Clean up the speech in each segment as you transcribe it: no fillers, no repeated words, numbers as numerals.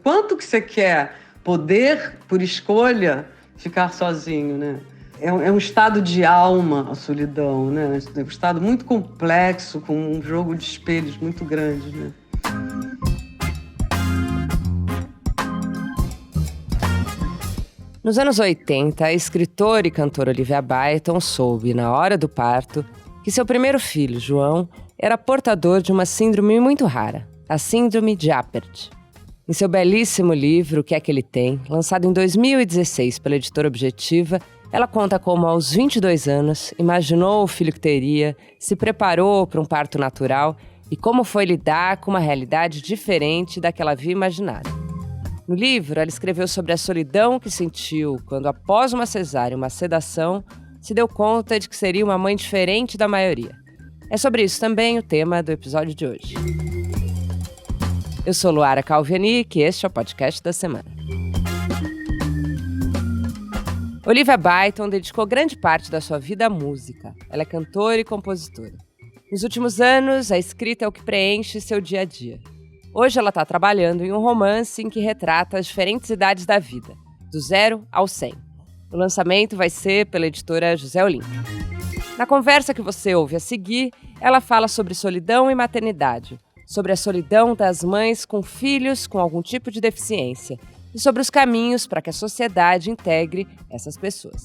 quanto que você quer poder, por escolha, ficar sozinho, né? É um estado de alma, a solidão, né? É um estado muito complexo, com um jogo de espelhos muito grande, né? Nos anos 80, a escritora e cantora Olivia Byton soube, na hora do parto, que seu primeiro filho, João, era portador de uma síndrome muito rara, a síndrome de Apert. Em seu belíssimo livro, O que é que ele tem, lançado em 2016 pela editora Objetiva, ela conta como, aos 22 anos, imaginou o filho que teria, se preparou para um parto natural e como foi lidar com uma realidade diferente da que ela havia imaginado. No livro, ela escreveu sobre a solidão que sentiu quando, após uma cesárea e uma sedação, se deu conta de que seria uma mãe diferente da maioria. É sobre isso também o tema do episódio de hoje. Eu sou Luara Calvianic e este é o podcast da semana. Olivia Byton dedicou grande parte da sua vida à música. Ela é cantora e compositora. Nos últimos anos, a escrita é o que preenche seu dia a dia. Hoje ela está trabalhando em um romance em que retrata as diferentes idades da vida, do 0 ao 100. O lançamento vai ser pela editora José Olímpio. Na conversa que você ouve a seguir, ela fala sobre solidão e maternidade, sobre a solidão das mães com filhos com algum tipo de deficiência e sobre os caminhos para que a sociedade integre essas pessoas.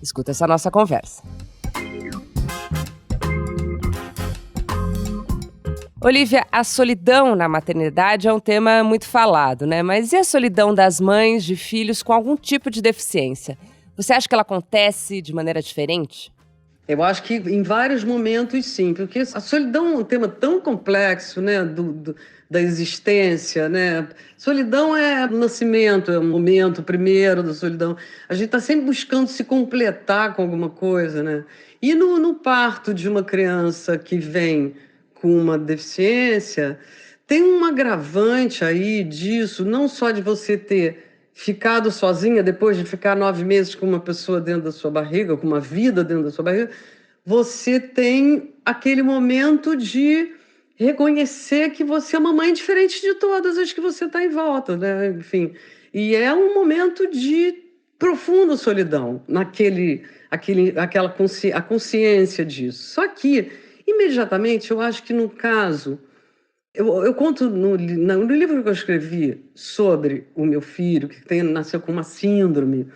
Escuta essa nossa conversa. Olivia, a solidão na maternidade é um tema muito falado, né? Mas e a solidão das mães de filhos com algum tipo de deficiência? Você acha que ela acontece de maneira diferente? Eu acho que em vários momentos, sim, porque a solidão é um tema tão complexo, né, da existência, né? Solidão é o nascimento, é o momento primeiro da solidão. A gente está sempre buscando se completar com alguma coisa, né? E no parto de uma criança que vem com uma deficiência, tem um agravante aí disso, não só de você ter ficado sozinha depois de ficar 9 meses com uma pessoa dentro da sua barriga, com uma vida dentro da sua barriga, você tem aquele momento de reconhecer que você é uma mãe diferente de todas as que você está em volta, né? Enfim, e é um momento de profunda solidão, a consciência disso. Só que, imediatamente, eu acho que no caso... Eu conto no livro que eu escrevi sobre o meu filho, que nasceu com uma síndrome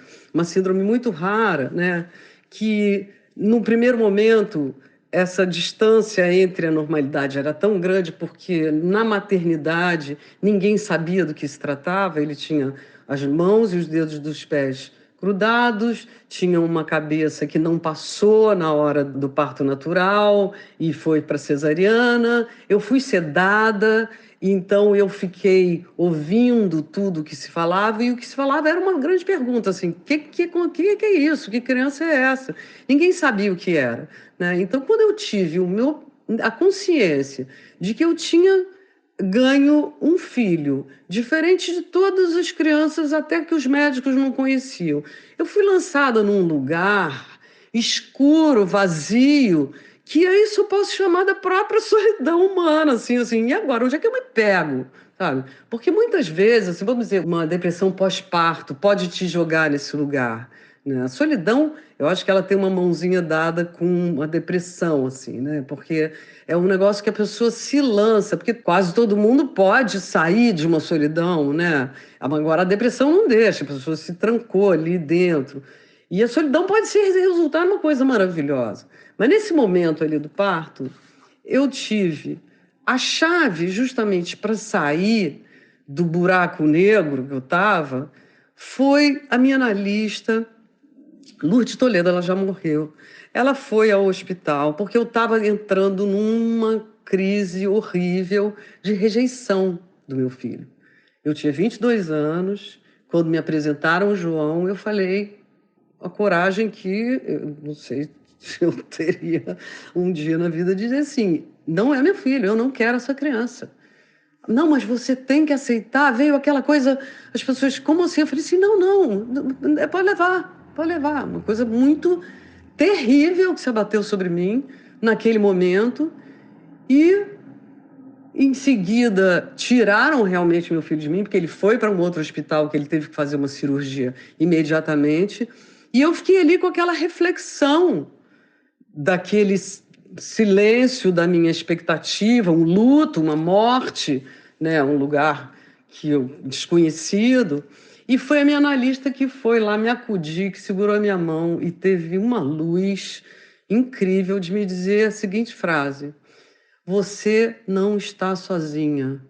muito rara, né? Que, no primeiro momento, essa distância entre a normalidade era tão grande porque, na maternidade, ninguém sabia do que se tratava. Ele tinha as mãos e os dedos dos pés grudados, tinha uma cabeça que não passou na hora do parto natural e foi para cesariana. Eu fui sedada, então eu fiquei ouvindo tudo que se falava, e o que se falava era uma grande pergunta, assim, que é isso? Que criança é essa? Ninguém sabia o que era, né? Então, quando eu tive a consciência de que eu tinha ganho um filho, diferente de todas as crianças, até que os médicos não conheciam. Eu fui lançada num lugar escuro, vazio, que é isso eu posso chamar da própria solidão humana, assim, e agora, onde é que eu me pego? Sabe? Porque muitas vezes, assim, vamos dizer, uma depressão pós-parto pode te jogar nesse lugar, né? A solidão, eu acho que ela tem uma mãozinha dada com a depressão, assim, né? Porque é um negócio que a pessoa se lança, porque quase todo mundo pode sair de uma solidão, né? Agora, a depressão não deixa, a pessoa se trancou ali dentro. E a solidão pode resultar numa coisa maravilhosa. Mas nesse momento ali do parto, eu tive a chave justamente para sair do buraco negro que eu estava, foi a minha analista, Lourdes Toledo. Ela já morreu. Ela foi ao hospital porque eu estava entrando numa crise horrível de rejeição do meu filho. Eu tinha 22 anos, quando me apresentaram o João, eu falei a coragem que, eu não sei se eu teria um dia na vida, de dizer assim, não é meu filho, eu não quero essa criança. Não, mas você tem que aceitar. Veio aquela coisa, as pessoas, como assim? Eu falei assim, não, pode levar. Uma coisa muito terrível que se abateu sobre mim naquele momento. E Em seguida, tiraram realmente meu filho de mim, porque ele foi para um outro hospital que ele teve que fazer uma cirurgia imediatamente. E eu fiquei ali com aquela reflexão daquele silêncio da minha expectativa, um luto, uma morte, né, um lugar que eu desconhecido. E foi a minha analista que foi lá me acudir, que segurou a minha mão e teve uma luz incrível de me dizer a seguinte frase: você não está sozinha.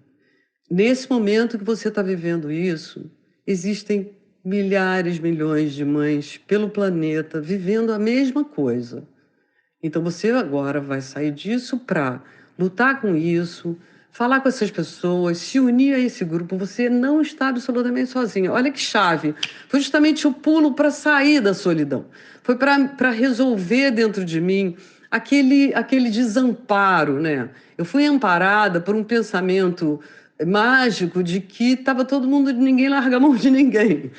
Nesse momento que você está vivendo isso, existem milhares, milhões de mães pelo planeta vivendo a mesma coisa. Então você agora vai sair disso para lutar com isso, falar com essas pessoas, se unir a esse grupo. Você não está absolutamente sozinha. Olha que chave. Foi justamente o pulo para sair da solidão. Foi para resolver dentro de mim aquele desamparo, né? Eu fui amparada por um pensamento mágico de que estava todo mundo, ninguém larga a mão de ninguém,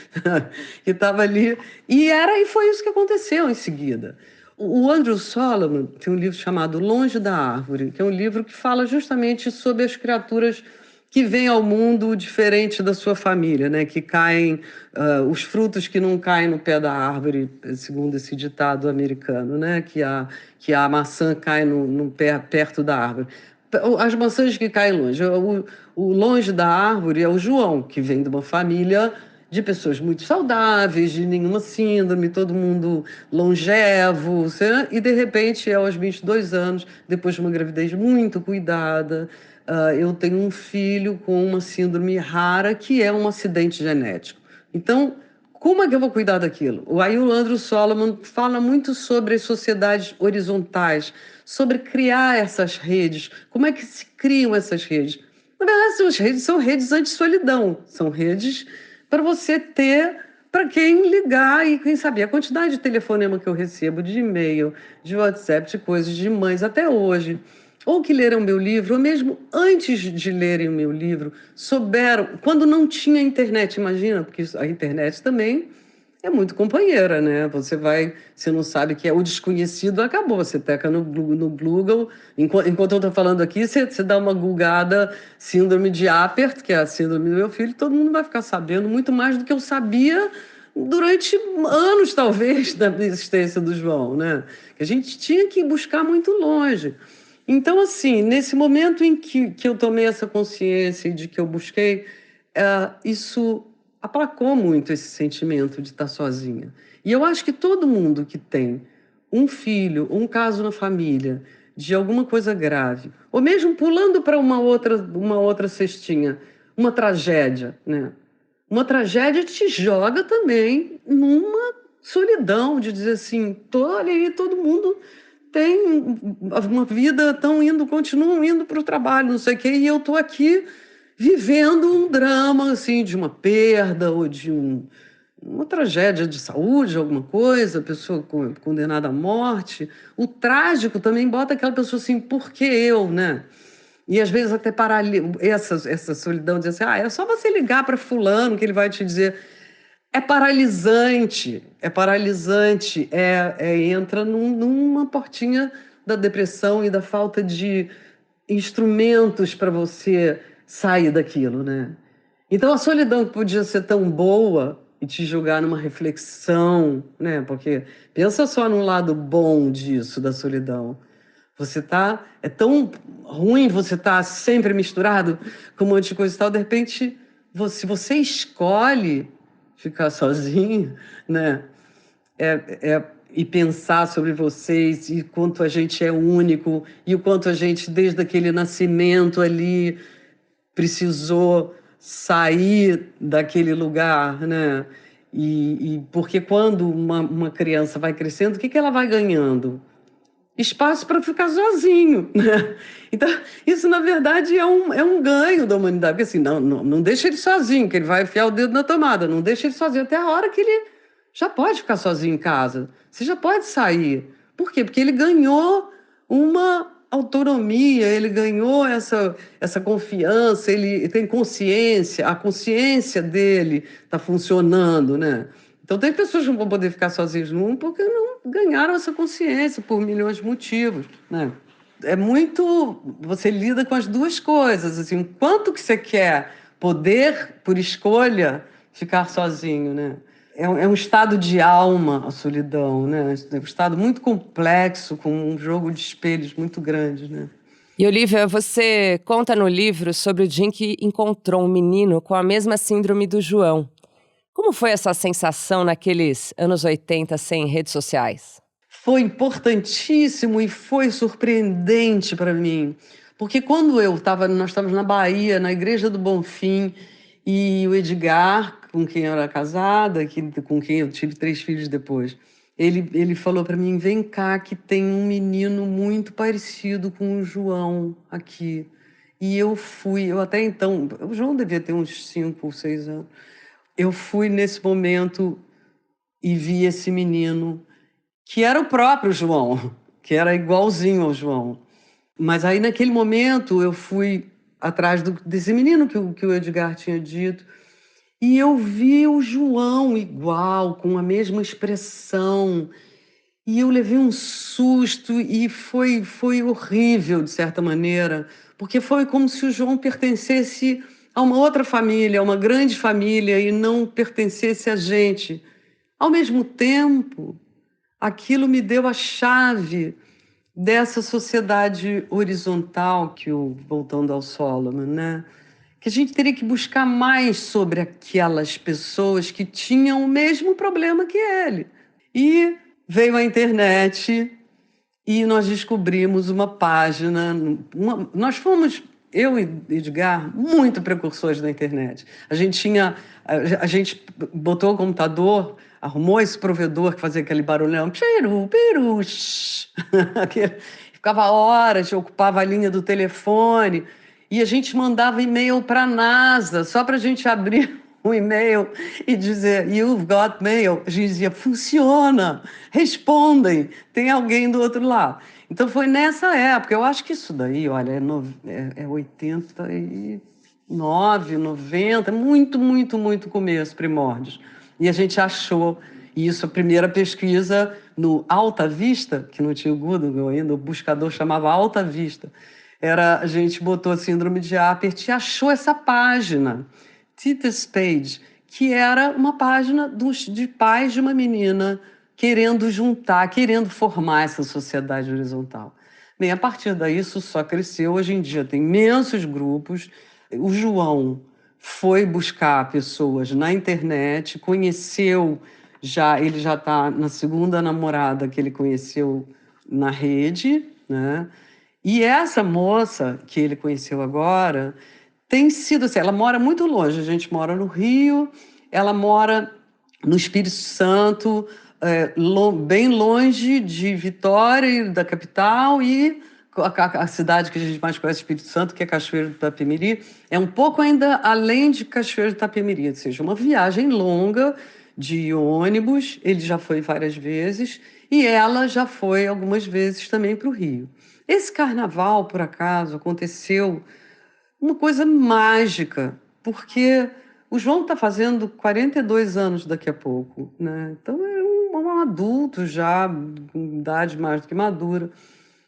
que estava ali. E foi isso que aconteceu em seguida. O Andrew Solomon tem um livro chamado Longe da Árvore, que é um livro que fala justamente sobre as criaturas que vêm ao mundo diferente da sua família, né? Que caem, os frutos que não caem no pé da árvore, segundo esse ditado americano, né? Que a maçã cai no pé perto da árvore. As maçãs que caem longe. O longe da árvore é o João, que vem de uma família de pessoas muito saudáveis, de nenhuma síndrome, todo mundo longevo, e de repente, aos 22 anos, depois de uma gravidez muito cuidada, eu tenho um filho com uma síndrome rara, que é um acidente genético. Então, como é que eu vou cuidar daquilo? Aí o Andrew Solomon fala muito sobre as sociedades horizontais, sobre criar essas redes. Como é que se criam essas redes? Na verdade, essas redes são redes anti-solidão, são redes para você ter para quem ligar e quem saber. A quantidade de telefonema que eu recebo, de e-mail, de WhatsApp, de coisas, de mães até hoje, ou que leram meu livro, ou mesmo antes de lerem o meu livro, souberam, quando não tinha internet, imagina, porque a internet também é muito companheira, né? Você não sabe que é o desconhecido, acabou. Você teca no Google, enquanto eu estou falando aqui, você dá uma googada, síndrome de Apert, que é a síndrome do meu filho, todo mundo vai ficar sabendo muito mais do que eu sabia durante anos, talvez, da existência do João, né? Que a gente tinha que buscar muito longe. Então, assim, nesse momento em que eu tomei essa consciência de que eu busquei, isso aplacou muito esse sentimento de estar sozinha. E eu acho que todo mundo que tem um filho, um caso na família, de alguma coisa grave, ou mesmo pulando para uma outra cestinha, uma tragédia, né? Uma tragédia te joga também numa solidão, de dizer assim, olha aí, todo mundo tem uma vida, continuam indo para o trabalho, não sei o quê, e eu estou aqui vivendo um drama, assim, de uma perda ou de uma tragédia de saúde, alguma coisa, a pessoa condenada à morte. O trágico também bota aquela pessoa assim, por que eu, né? E às vezes até essa solidão, dizer assim, é só você ligar para fulano que ele vai te dizer. É paralisante, entra numa portinha da depressão e da falta de instrumentos para você sair daquilo, né? Então a solidão que podia ser tão boa e te jogar numa reflexão, né? Porque pensa só no lado bom disso, da solidão. É tão ruim você estar sempre misturado com um monte de coisa e tal, de repente, se você escolhe ficar sozinho, né? E pensar sobre vocês e quanto a gente é único e o quanto a gente, desde aquele nascimento ali, precisou sair daquele lugar, né? E porque quando uma criança vai crescendo, o que ela vai ganhando? Espaço para ficar sozinho, né? Então, isso, na verdade, é um ganho da humanidade. Porque assim, não deixa ele sozinho, que ele vai enfiar o dedo na tomada. Não deixa ele sozinho até a hora que ele já pode ficar sozinho em casa. Você já pode sair. Por quê? Porque ele ganhou uma autonomia, ele ganhou essa confiança, ele tem consciência, a consciência dele está funcionando, né? Então, tem pessoas que não vão poder ficar sozinhas no mundo porque não ganharam essa consciência por milhões de motivos, né? é muito... Você lida com as duas coisas, assim, o quanto que você quer poder, por escolha, ficar sozinho, né? É um estado de alma, a solidão, né? É um estado muito complexo, com um jogo de espelhos muito grande, né? E Olivia, você conta no livro sobre o dia em que encontrou um menino com a mesma síndrome do João. Como foi essa sensação naqueles anos 80 sem redes sociais? Foi importantíssimo e foi surpreendente para mim, porque quando nós estávamos na Bahia, na Igreja do Bonfim, e o Edgar, com quem eu era casada, com quem eu tive 3 filhos depois, ele falou para mim: vem cá, que tem um menino muito parecido com o João aqui. E eu até então, o João devia ter uns 5 ou 6 anos. Eu fui nesse momento e vi esse menino, que era o próprio João, que era igualzinho ao João. Mas aí, naquele momento, eu fui atrás desse menino que o Edgar tinha dito, e eu vi o João igual, com a mesma expressão. E eu levei um susto e foi horrível, de certa maneira, porque foi como se o João pertencesse a uma outra família, a uma grande família, e não pertencesse a gente. Ao mesmo tempo, aquilo me deu a chave dessa sociedade horizontal voltando ao Solomon, né? Que a gente teria que buscar mais sobre aquelas pessoas que tinham o mesmo problema que ele. E veio a internet e nós descobrimos uma página. Nós fomos, eu e Edgar, muito precursores da internet. A gente botou o computador, arrumou esse provedor que fazia aquele barulhão, peru, peru, ficava horas, ocupava a linha do telefone, e a gente mandava e-mail para a NASA, só para a gente abrir um e-mail e dizer: You've got mail. A gente dizia: funciona, respondem, tem alguém do outro lado. Então foi nessa época, eu acho que isso daí, olha, é 89, 90, muito, muito, muito começo, primórdios. E a gente achou isso, a primeira pesquisa no Alta Vista, que não tinha o Google ainda, o buscador chamava Alta Vista. A gente botou a síndrome de Apert e achou essa página, Tita's Page, que era uma página de pais de uma menina querendo juntar, querendo formar essa sociedade horizontal. Bem, a partir daí isso só cresceu. Hoje em dia tem imensos grupos. O João foi buscar pessoas na internet, ele já está na segunda namorada que ele conheceu na rede, né? E essa moça que ele conheceu agora tem sido assim, ela mora muito longe, a gente mora no Rio, ela mora no Espírito Santo, bem longe de Vitória, da capital, e a cidade que a gente mais conhece, Espírito Santo, que é Cachoeiro do Itapemirim, é um pouco ainda além de Cachoeiro do Itapemirim, ou seja, uma viagem longa de ônibus. Ele já foi várias vezes e ela já foi algumas vezes também para o Rio. Esse carnaval, por acaso, aconteceu uma coisa mágica, porque o João está fazendo 42 anos daqui a pouco, né? Então é um adulto já, com idade mais do que madura.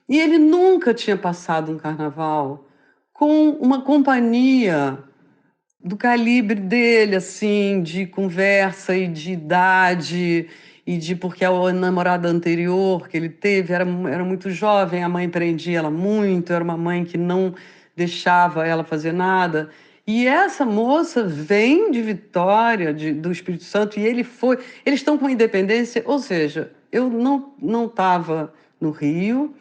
E ele nunca tinha passado um carnaval com uma companhia do calibre dele, assim, de conversa e de idade, porque a namorada anterior que ele teve era muito jovem, a mãe prendia ela muito, era uma mãe que não deixava ela fazer nada. E essa moça vem de Vitória, do Espírito Santo, e eles estão com independência, ou seja, eu não estava no Rio,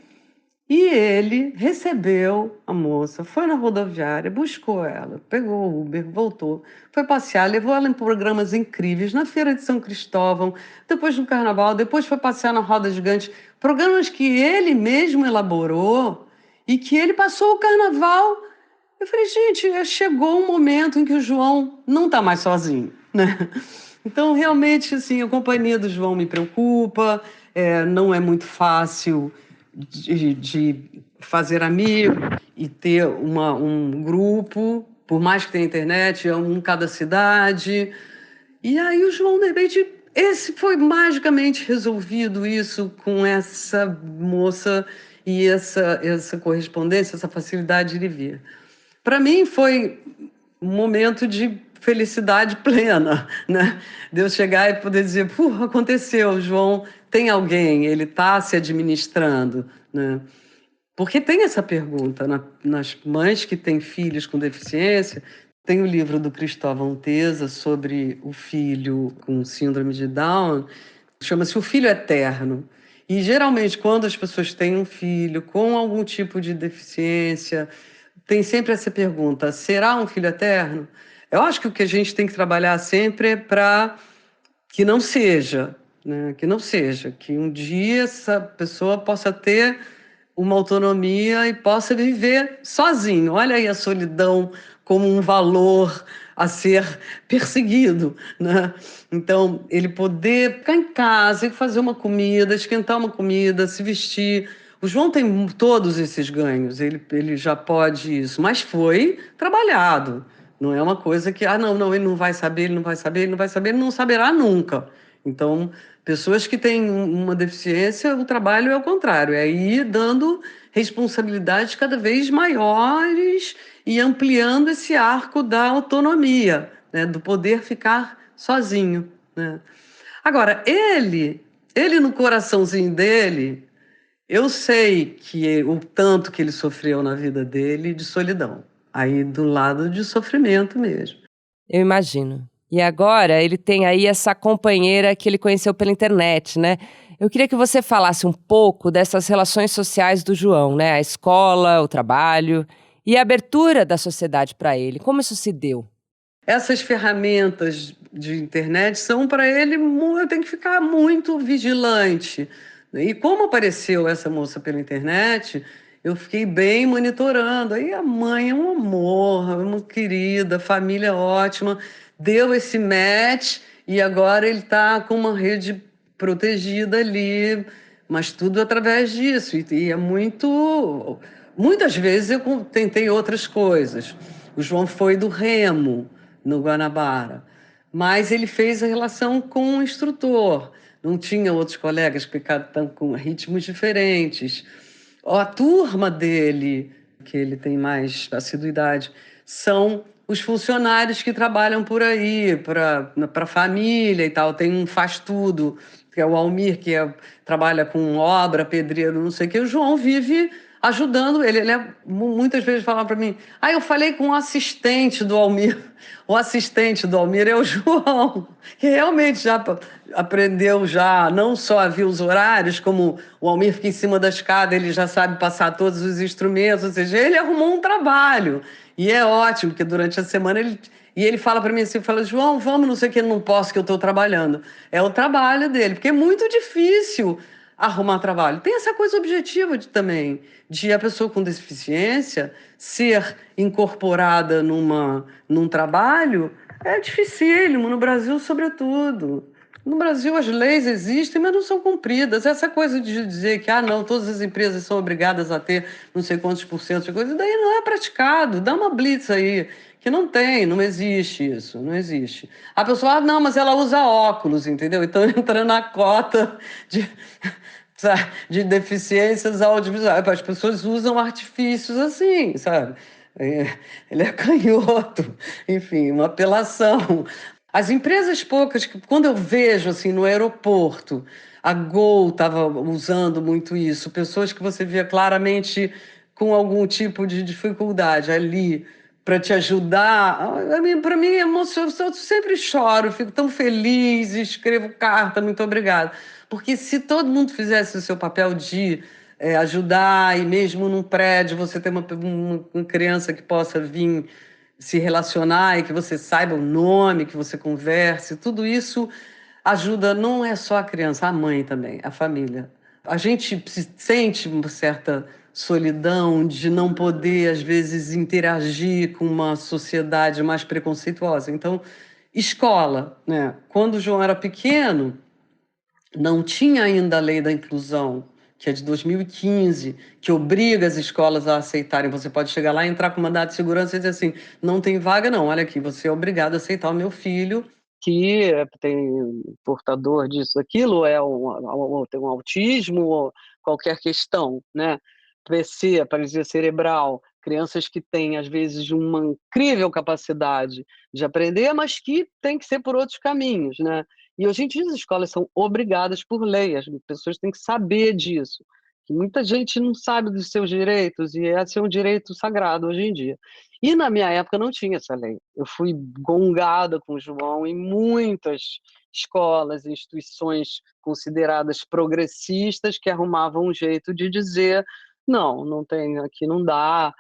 e ele recebeu a moça, foi na rodoviária, buscou ela, pegou o Uber, voltou, foi passear, levou ela em programas incríveis, na Feira de São Cristóvão, depois no Carnaval, depois foi passear na Roda Gigante, programas que ele mesmo elaborou e que ele passou o Carnaval. Eu falei: gente, chegou um momento em que o João não está mais sozinho, né? Então, realmente, assim, a companhia do João me preocupa, não é muito fácil de fazer amigo e ter um grupo, por mais que tenha internet, é um em cada cidade. E aí o João, de repente, esse foi magicamente resolvido, isso com essa moça, e essa correspondência, essa facilidade de ir e vir. Para mim foi um momento de felicidade plena, né? De eu chegar e poder dizer, aconteceu, João tem alguém, ele está se administrando, né? Porque tem essa pergunta nas mães que têm filhos com deficiência. Tem o livro do Cristóvão Teza sobre o filho com síndrome de Down, chama-se O Filho Eterno. E geralmente, quando as pessoas têm um filho com algum tipo de deficiência, tem sempre essa pergunta: será um filho eterno? Eu acho que o que a gente tem que trabalhar sempre é para que não seja, né? Que não seja, que um dia essa pessoa possa ter uma autonomia e possa viver sozinho. Olha aí a solidão como um valor a ser perseguido, né? Então, ele poder ficar em casa e fazer uma comida, esquentar uma comida, se vestir. O João tem todos esses ganhos, ele já pode isso, mas foi trabalhado. Não é uma coisa que, não, ele não vai saber, ele não vai saber, ele não vai saber, ele não saberá nunca. Então, pessoas que têm uma deficiência, o trabalho é o contrário, é ir dando responsabilidades cada vez maiores e ampliando esse arco da autonomia, né, do poder ficar sozinho, né? Agora, ele no coraçãozinho dele, eu sei que o tanto que ele sofreu na vida dele de solidão, aí do lado de sofrimento mesmo. Eu imagino. E agora ele tem aí essa companheira que ele conheceu pela internet, né? Eu queria que você falasse um pouco dessas relações sociais do João, né? A escola, o trabalho e a abertura da sociedade para ele. Como isso se deu? Essas ferramentas de internet são para ele, eu tenho que ficar muito vigilante. E como apareceu essa moça pela internet, eu fiquei bem monitorando. Aí a mãe é um amor, uma querida, família ótima, deu esse match e agora ele está com uma rede protegida ali, mas tudo através disso. E é muito. Muitas vezes eu tentei outras coisas. O João foi do remo no Guanabara, mas ele fez a relação com o instrutor. Não tinha outros colegas que estão com ritmos diferentes. A turma dele, que ele tem mais assiduidade, são os funcionários que trabalham por aí, para a família e tal. Tem um faz-tudo, que é o Almir, trabalha com obra, pedreiro, não sei o quê. O João vive ajudando ele. Muitas vezes fala para mim, eu falei com o assistente do Almir. O assistente do Almir é o João, que realmente já aprendeu já não só a ver os horários, como o Almir fica em cima da escada, ele já sabe passar todos os instrumentos, ou seja, ele arrumou um trabalho. E é ótimo, porque durante a semana ele fala para mim assim, João, vamos, não sei o que, não posso que eu estou trabalhando. É o trabalho dele, porque é muito difícil arrumar trabalho. Tem essa coisa objetiva também, de a pessoa com deficiência ser incorporada num trabalho, é dificílimo, no Brasil, sobretudo. No Brasil, as leis existem, mas não são cumpridas. Essa coisa de dizer que, não, todas as empresas são obrigadas a ter não sei quantos por cento de coisa, daí não é praticado. Dá uma blitz aí, que não existe isso, não existe. A pessoa, não, mas ela usa óculos, entendeu? Então entra na cota de deficiências audiovisuais. As pessoas usam artifícios assim, sabe? Ele é canhoto, enfim, uma apelação. As empresas poucas, quando eu vejo assim no aeroporto, a Gol estava usando muito isso, pessoas que você via claramente com algum tipo de dificuldade ali para te ajudar. Para mim é emocionante, eu sempre choro, fico tão feliz, escrevo carta, muito obrigada. Porque se todo mundo fizesse o seu papel de ajudar, e mesmo num prédio você ter uma criança que possa vir se relacionar e que você saiba o nome, que você converse, tudo isso ajuda, não é só a criança, a mãe também, a família. A gente sente uma certa solidão de não poder, às vezes, interagir com uma sociedade mais preconceituosa. Então, escola, né? Quando o João era pequeno, não tinha ainda a lei da inclusão, que é de 2015, que obriga as escolas a aceitarem. Você pode chegar lá, entrar com mandado de segurança e dizer assim, não tem vaga não, olha aqui, você é obrigado a aceitar o meu filho, que tem portador disso, aquilo, tem um autismo, ou qualquer questão, né? PC, paralisia cerebral, crianças que têm, às vezes, uma incrível capacidade de aprender, mas que tem que ser por outros caminhos, né? E hoje em dia as escolas são obrigadas por lei, as pessoas têm que saber disso, que muita gente não sabe dos seus direitos, e esse é um direito sagrado hoje em dia. E na minha época não tinha essa lei. Eu fui gongada com o João em muitas escolas, instituições consideradas progressistas que arrumavam um jeito de dizer não, não tem, aqui não dá.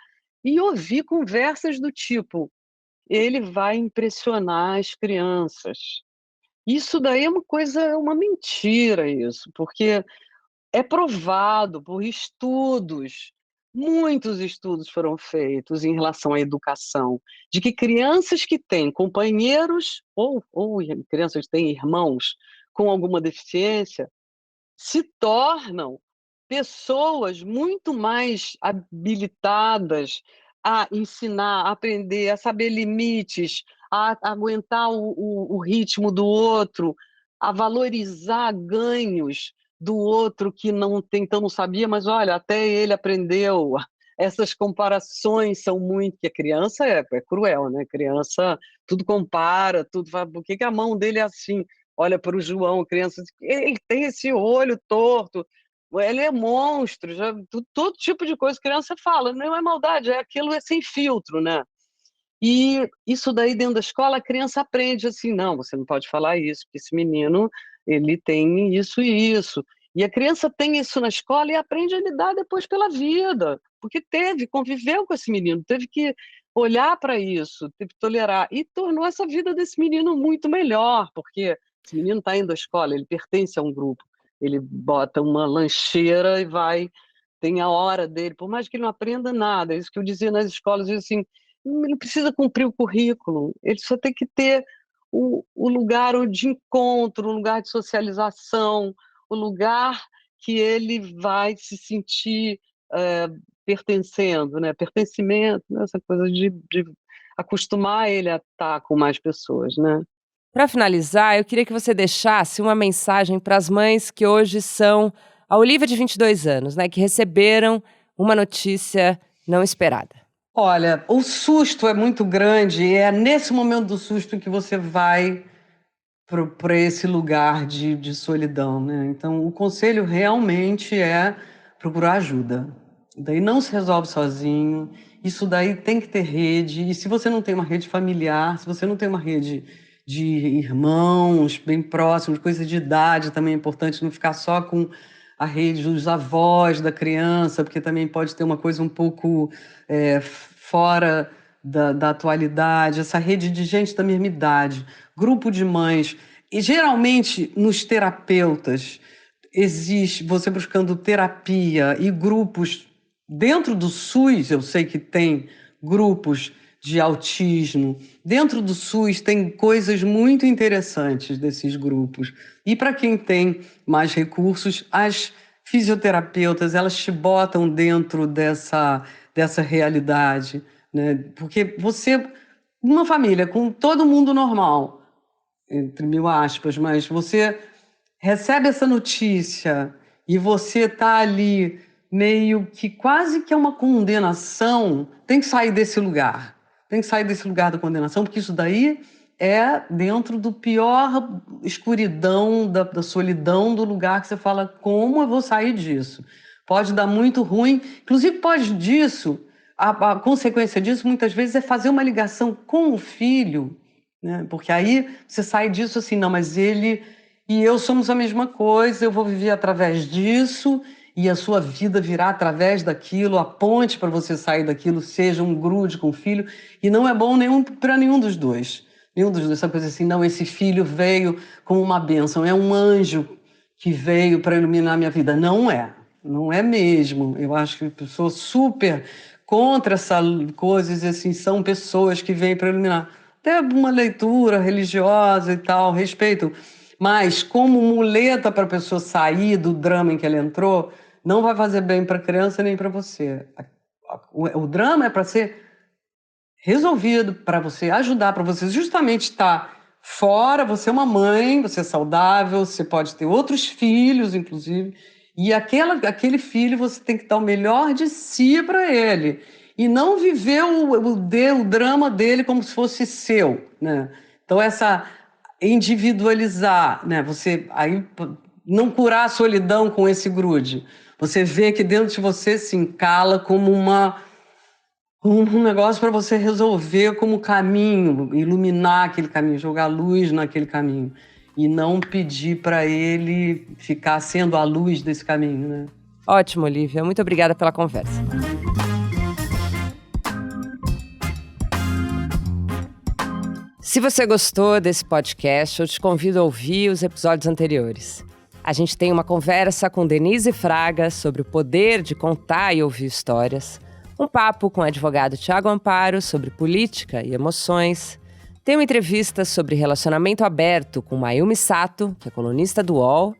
E ouvi conversas do tipo, ele vai impressionar as crianças. Isso daí é uma coisa, é uma mentira isso, porque é provado por estudos, muitos estudos foram feitos em relação à educação, de que crianças que têm companheiros ou crianças que têm irmãos com alguma deficiência se tornam pessoas muito mais habilitadas a ensinar, a aprender, a saber limites, a aguentar o ritmo do outro, a valorizar ganhos do outro que não tem, então não sabia, mas olha, até ele aprendeu. Essas comparações são muito, que a criança é cruel, né? Criança tudo compara, tudo fala, por que que a mão dele é assim? Olha para o João, criança, ele tem esse olho torto, ele é monstro, já, todo tipo de coisa que criança fala, não é maldade, é aquilo, é sem filtro, né? E isso daí dentro da escola, a criança aprende assim, não, você não pode falar isso, porque esse menino, ele tem isso e isso. E a criança tem isso na escola e aprende a lidar depois pela vida, porque conviveu com esse menino, teve que olhar para isso, teve que tolerar, e tornou essa vida desse menino muito melhor, porque esse menino está indo à escola, ele pertence a um grupo, ele bota uma lancheira e vai, tem a hora dele, por mais que ele não aprenda nada, é isso que eu dizia nas escolas, assim, ele não precisa cumprir o currículo, ele só tem que ter o lugar de encontro, o lugar de socialização, o lugar que ele vai se sentir pertencendo, né? Pertencimento, né? Essa coisa de acostumar ele a estar com mais pessoas, né? Para finalizar, eu queria que você deixasse uma mensagem para as mães que hoje são a Olivia de 22 anos, né, que receberam uma notícia não esperada. Olha, o susto é muito grande e é nesse momento do susto que você vai para esse lugar de solidão, né? Então, o conselho realmente é procurar ajuda. Daí não se resolve sozinho, isso daí tem que ter rede, e se você não tem uma rede familiar, se você não tem uma rede de irmãos bem próximos, coisa de idade também é importante, não ficar só com a rede dos avós da criança, porque também pode ter uma coisa um pouco fora da atualidade, essa rede de gente da mesma idade, grupo de mães, e geralmente nos terapeutas existe, você buscando terapia e grupos dentro do SUS, eu sei que tem grupos de autismo, dentro do SUS tem coisas muito interessantes desses grupos. E para quem tem mais recursos, as fisioterapeutas, elas te botam dentro dessa realidade, né? Porque você, uma família com todo mundo normal, entre mil aspas, mas você recebe essa notícia e você está ali meio que quase que é uma condenação, tem que sair desse lugar. Tem que sair desse lugar da condenação, porque isso daí é dentro do pior escuridão, da solidão do lugar que você fala, como eu vou sair disso? Pode dar muito ruim, inclusive pode disso, a consequência disso muitas vezes é fazer uma ligação com o filho, né? Porque aí você sai disso assim, não, mas ele e eu somos a mesma coisa, eu vou viver através disso e a sua vida virá através daquilo, a ponte para você sair daquilo seja um grude com o filho, e não é bom para nenhum dos dois. Nenhum dos dois, essa coisa assim, não, esse filho veio como uma bênção, é um anjo que veio para iluminar a minha vida. Não é mesmo. Eu acho que eu sou super contra essa coisa, assim, são pessoas que vêm para iluminar. Até uma leitura religiosa e tal, respeito. Mas como muleta para a pessoa sair do drama em que ela entrou, não vai fazer bem para a criança nem para você. O drama é para ser resolvido, para você ajudar, para você justamente estar fora, você é uma mãe, você é saudável, você pode ter outros filhos, inclusive, E aquele filho você tem que dar o melhor de si para ele. E não viver o drama dele como se fosse seu, né? Então, essa individualizar, né? Você aí não curar a solidão com esse grude. Você vê que dentro de você se encala como um negócio para você resolver como caminho, iluminar aquele caminho, jogar luz naquele caminho. E não pedir para ele ficar sendo a luz desse caminho, né? Ótimo, Olivia. Muito obrigada pela conversa. Se você gostou desse podcast, eu te convido a ouvir os episódios anteriores. A gente tem uma conversa com Denise Fraga sobre o poder de contar e ouvir histórias, um papo com o advogado Tiago Amparo sobre política e emoções. Tem uma entrevista sobre relacionamento aberto com Mayumi Sato, que é colunista do UOL.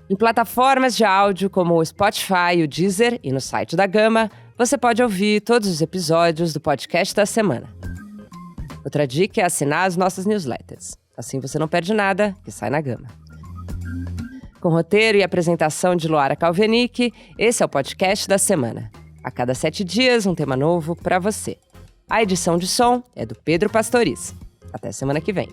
Em plataformas de áudio como o Spotify, o Deezer e no site da Gama, você pode ouvir todos os episódios do podcast da semana. Outra dica é assinar as nossas newsletters. Assim você não perde nada que sai na Gama. Com roteiro e apresentação de Loara Calvenic, esse é o podcast da semana. A cada 7 dias, um tema novo para você. A edição de som é do Pedro Pastoriz. Até semana que vem.